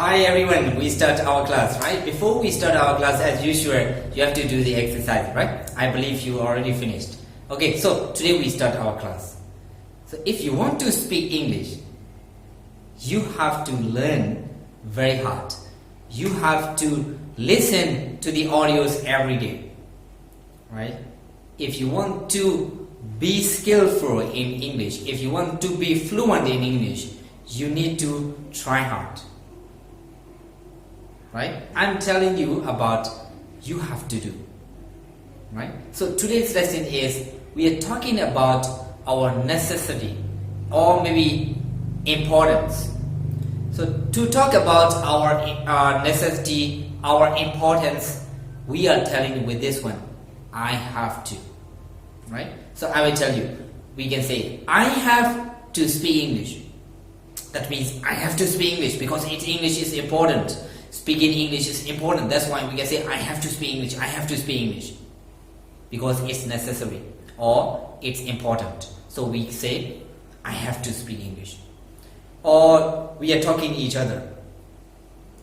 Hi everyone, we start our class, right? Before we start our class, as usual, you have to do the exercise, right? I believe you already finished. Okay, so today we start our class. So if you want to speak English, you have to learn very hard. You have to listen to the audios every day, right? If you want to be skillful in English, if you want to be fluent in English, you need to try hard. Right? I'm telling you about you have to do. Right? So today's lesson is we are talking about our necessity or maybe importance. So to talk about our necessity, our importance, we are telling you with this one, I have to. Right? So I will tell you, we can say I have to speak English. That means I have to speak English because English is important. Speaking English is important. That's why we can say I have to speak English. I have to speak English because it's necessary or it's important. So we say I have to speak English. Or we are talking to each other.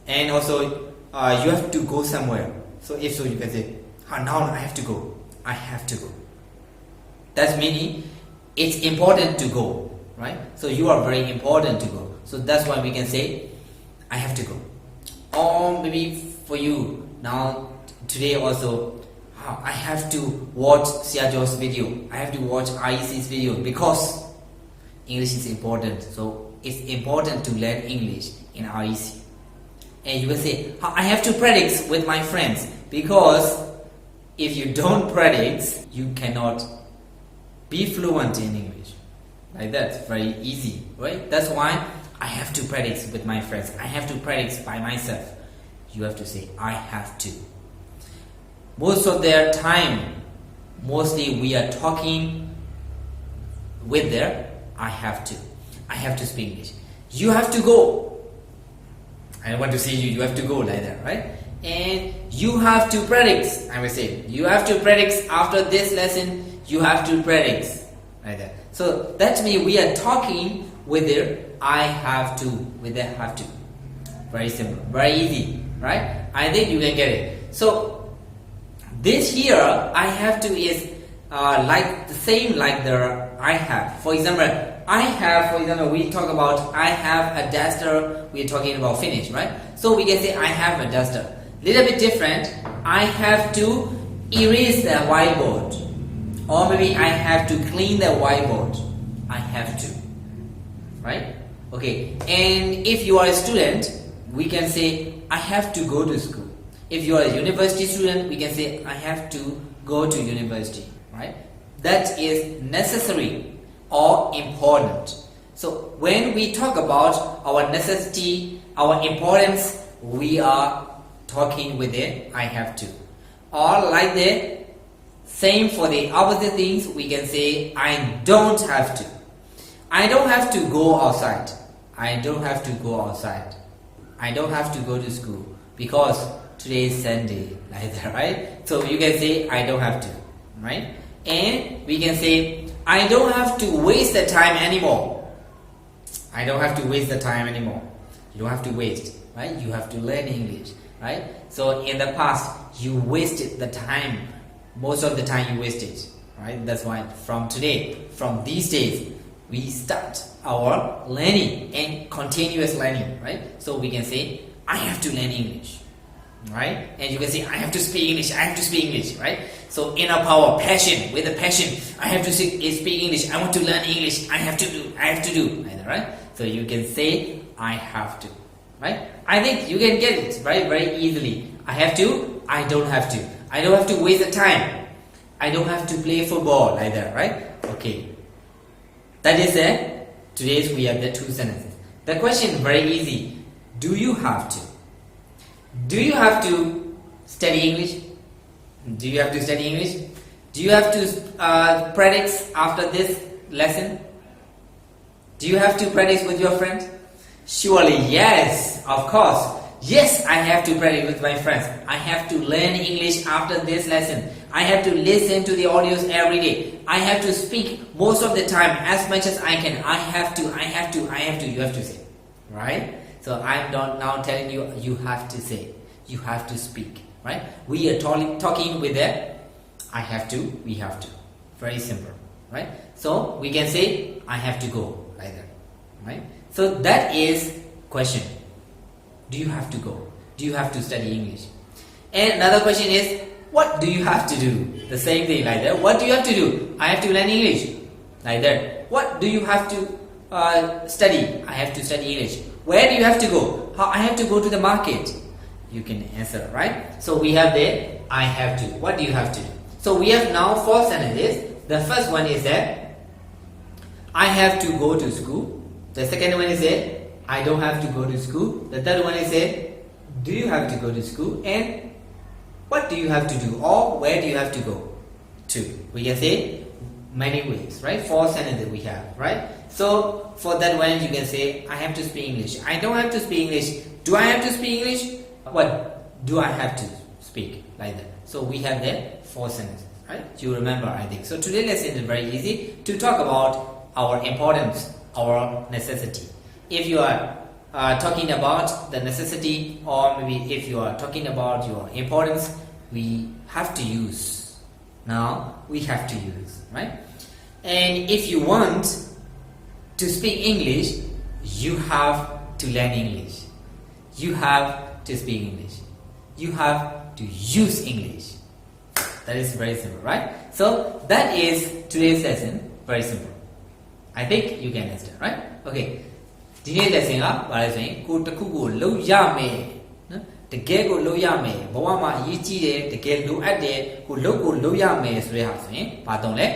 And also you have to go somewhere. So if so, you can say now I have to go. I have to go. That's meaning it's important to go, right? So you are very important to go. So that's why we can say I have to go. Or maybe for you now today also I have to watch Siajo's video. I have to watch IEC's video because English is important. So it's important to learn English in IEC. And you will say I have to practice with my friends because if you don't practice you cannot be fluent in English. Like that, very easy, right? That's why I have to practice with my friends. I have to practice by myself. You have to say, I have to. Most of their time, mostly we are talking with their, I have to. I have to speak English. You have to go. I want to see you, you have to go like that, right? And you have to practice. I will say, you have to practice after this lesson, you have to practice. Like that. So that means we are talking with their I have to, with their have to. Very simple, very easy, right? I think you can get it. So this here, I have to is like the same like the I have. For example, I have, for example, we talk about I have a duster. We are talking about finish, right? So we can say I have a duster. Little bit different. I have to erase the whiteboard, or maybe I have to clean the whiteboard. I have to, right? Okay. And if you are a student, we can say I have to go to school. If you are a university student, we can say I have to go to university, right? That is necessary or important. So when we talk about our necessity, our importance, we are talking with it I have to. Or like that, same for the opposite things, we can say I don't have to. I don't have to go outside. I don't have to go outside. I don't have to go to school because today is Sunday, like that, right? So you can say I don't have to, right? And we can say I don't have to waste the time anymore. I don't have to waste the time anymore. You don't have to waste, right? You have to learn English, right? So in the past you wasted the time. Most of the time you wasted, right? That's why from today, from these days, we start our learning and continuous learning, right? So we can say I have to learn English, right? And you can say I have to speak English. I have to speak English, right? So inner power, passion, with a passion, I have to speak English. I want to learn English. I have to do. I have to do, right? So you can say I have to, right? I think you can get it very easily. I have to. I don't have to. I don't have to waste the time. I don't have to play football like that, right? Okay. That is it. Today's we have the two sentences. The question is very easy. Do you have to? Do you have to study English? Do you have to study English? Do you have to practice after this lesson? Do you have to practice with your friends? Surely yes, of course. Yes, I have to practice with my friends. I have to learn English after this lesson. I have to listen to the audios every day. I have to speak most of the time as much as I can. I have to, you have to say, right? So I'm not now telling you you have to say, you have to speak, right? We are talking with the I have to, we have to. Very simple, right? So we can say I have to go like that, right? So that is question. Do you have to go? Do you have to study English? And another question is, what do you have to do? The same thing like that. What do you have to do? I have to learn English. Like that. What do you have to study? I have to study English. Where do you have to go? I have to go to the market. You can answer, right? So we have there, I have to. What do you have to do? So we have now 4 sentences. The first one is that I have to go to school. The second one is that I don't have to go to school. The third one is that do you have to go to school? And what do you have to do? Or where do you have to go to? We can say many ways, right? 4 sentences we have, right? So for that one you can say I have to speak English. I don't have to speak English. Do I have to speak English? What do I have to speak? Like that. So we have the 4 sentences, right? You remember, I think. So today's lesson is very easy to talk about our importance, our necessity. If you are talking about the necessity, or maybe if you are talking about your importance, we have to use. Now we have to use, right? And if you want to speak English, you have to learn English. You have to speak English. You have to use English. That is very simple, right? So that is today's lesson. Very simple. I think you can understand, right? Okay. ဒီနေ့ lesson ကဘာလဲဆိုရင်ကိုတစ်ခုကိုလုပ်ရမယ်နော်တကယ်ကိုလုပ်ရမယ်ဘဝမှာအရေးကြီးတယ်တကယ်လိုအပ်တယ်ကိုလုပ်ရမယ်ဆိုတဲ့ဟာဆိုရင်ဘာသုံးလဲ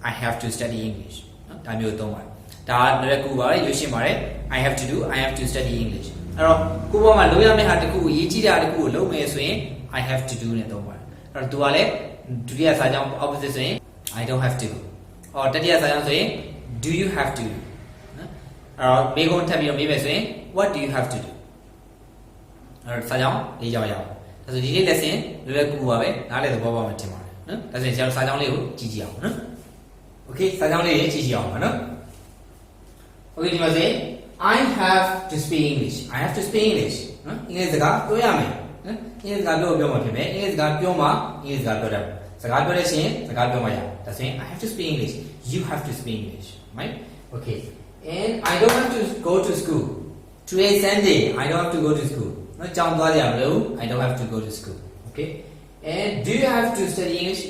I have to study English နော်ဒါမျိုးသုံးပါတယ်ဒါလည်းကူပါတယ်ရွေးရှင်းပါတယ် I have to do I have to study English အဲ့တော့ကိုဘဝမှာလုပ်ရမယ့်ဟာတစ်ခုကိုအရေးကြီးတာတစ်ခုကိုလုပ်မယ်ဆိုရင် I have to do နဲ့သုံးပါတယ်အဲ့တော့သူကလည်းဒုတိယစာကြောင်း opposite ဆိုရင် I don't have to အော်တတိယစာကြောင်းဆိုရင် do you have toမေးခွန်းထပ်ပြီးတော့မေးမယ်ဆိုရင် what do you have to do အဲ့တော့စာကြောင်း၄ကြောင်းရအောင်ဒါဆိုဒီနေ့ lesson လွယ်လွယ်ကူကူပါပဲနားလည်သဘောပေါက်မှထင်ပါတယ်နော်ဒါဆိုရင်ဆရာတို့စာကြောင်းလေးကိုကြည့်ကြည့်အောင်နော် okay စာကြောင်းလေးကိုကြည့်ကြည့်အောင်ပါနော် okay ဒီမှာဆိုရင် I have to speak English I have to speak English နော်အင်္ဂလိပ်စကားပြောရမယ်နော်အင်္ဂလိပ်စကားပြောမှာဖြစ်မယ်အင်္ဂလိပ်စကားပြောမှာအင်္ဂလိပ်စကားပြောတယ်စကားပြောတဲ့ရှင်စကားပြောမှာရဒါဆိုရင် I have to speak English you have to speak English right okay and I don't have to go to school. Today is Sunday. I don't have to go to school. No, I don't have to go to school. Okay. And do you have to study English?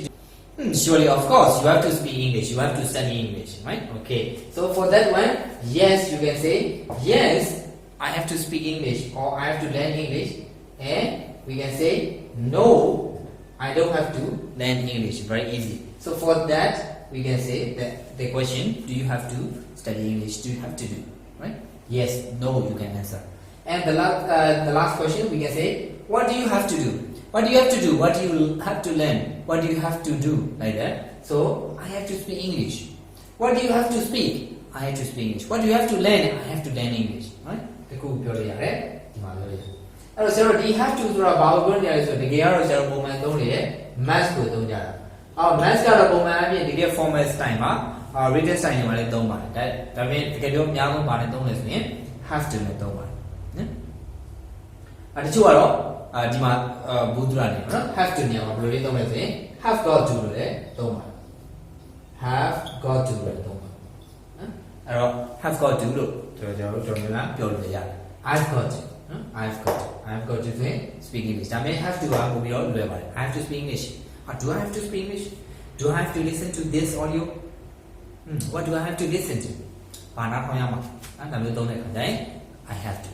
Surely, of course, you have to speak English. You have to study English, right? Okay. So for that one, yes, you can say yes. I have to speak English, or I have to learn English. And we can say no. I don't have to learn English. Very easy. So for that, we can say that the question: do you have to study English? Do you have to do? Right? Yes, no, you can answer. And the last question we can say, what do you have to do? What do you have to do? What do you have to learn? What do you have to do? Like that. So I have to speak English. What do you have to speak? I have to speak English. What do you have to learn? I have to learn English. Right? တခုပြောလို့ရတယ်ဒီမှာပြောရတယ်အဲ့တော့ဆရာတို့ဒီ have to ဆိုတာဘာကိုပြောနေရလဲဆိုတော့တကယ်ကတော့ဆရာတို့ပုံမှန်သုံးနေတဲ့ must ကိုသုံးကြတာmust ကတော့ပုံမှန်အပြင်တကယ် formal style မှာwritten style တွေမှာလည်းသုံးပါတယ်ဒါပေမဲ့တကယ်ပြောအများဆုံးပါနဲ့သုံးလဲဆိုရင် have to နဲ့သုံးပါတယ်နော်တချို့ကတော့ဒီမှာဘူးဒရာနေနော် have to နေရာမှာဘယ်လိုလေးသုံးလဲဆိုရင် have got to လို့လည်းသုံးပါတယ် have got to လို့လည်းသုံးပါတယ်နော်အဲ့တော့ have got to လို့ကျွန်တော်များပြောလို့ရတယ် I've got to နော် I've got to ဆိုရင် speak English ဒါပေမဲ့ have to ကပို့ပြီးတော့လွယ်ပါတယ် I have to speak English do I have to speak English do I have to listen to this audio what do I have to listen to ဘာနာထောင်ရမှာဒါမျိုးသုံးတဲ့အခါကျရင် I have to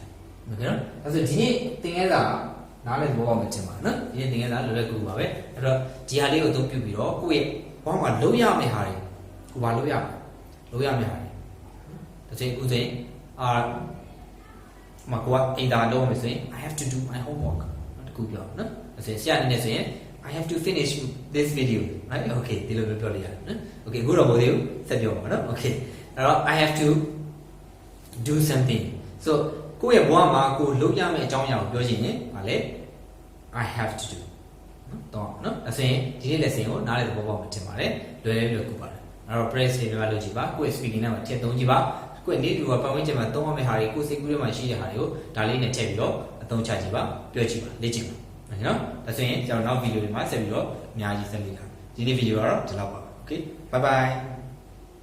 ဟုတ်ကဲ့နော်ဒါဆိုဒီနေ့သင်ခန်းစာနားလည်သဘောပေါက်မှထင်ပါနော်ဒီနေ့သင်ခန်းစာလွယ်လွယ်ကူပါပဲအဲ့တော့ဒီဟာလေးကိုအသုံးပြုပြီးတော့ကိုယ့်ရဲ့ဘာမှလုံးရမယ့်ဟာတွေကိုဘာလို့ရမလဲလုံးရမယ့်ဟာတွေဒါချိန်ဥစဉ်မကွာအိမ်သာလုံးမယ်ဆိုရင် I have to do my homework တခုပြောနော်ဒါဆိုရင်ဆရာအနေနဲ့ဆိုရင် I have to finish this video right okay ဒီလိုမျိုးပြောလို့ရတယ်နော် okay ခုတော့မဟုတ်သေးဘူးဆက်ပြောပါနော် okay အဲ့တော့ I have to do something so ကိုယ့်ရဲ့ဘဝမှာကိုလုပ်ရမယ့်အကြောင်းအရာကိုပြောချင်ရင်ဗာလေ I have to do နော်တော့နော်ဒါဆိုရင်ဒီနေ့ lesson ကိုနားလည်သဘောပေါက်မှထင်ပါတယ်လွယ်လွယ်ကူပါတယ်အဲ့တော့ practice တွေလုပ်ကြည့်ပါကိုယ့်ရဲ့ speaking နဲ့မှာထည့်သုံးကြည့်ပါ ကိုယ့်နေလူကပတ်ဝန်းကျင်မှာသုံးရမယ့်ဟာတွေကိုယ်စိတ်ကူးထဲမှာရှိတဲ့ဟာတွေကိုဒါလေးနဲ့ထည့်ပြီးတော့အသုံးချကြည့်ပါပြောကြည့်ပါလေ့ကျင့်ပါနော်ဒါဆိုရင်ကျွန်တော်နောက်ဗီဒီယိုတွေမှာဆက်ပြီးတော့အများကြီးဆက်လေ့လာဒီနေ့ဗီဒီယိုကတော့ဒီလောက်ပါ okay bye bye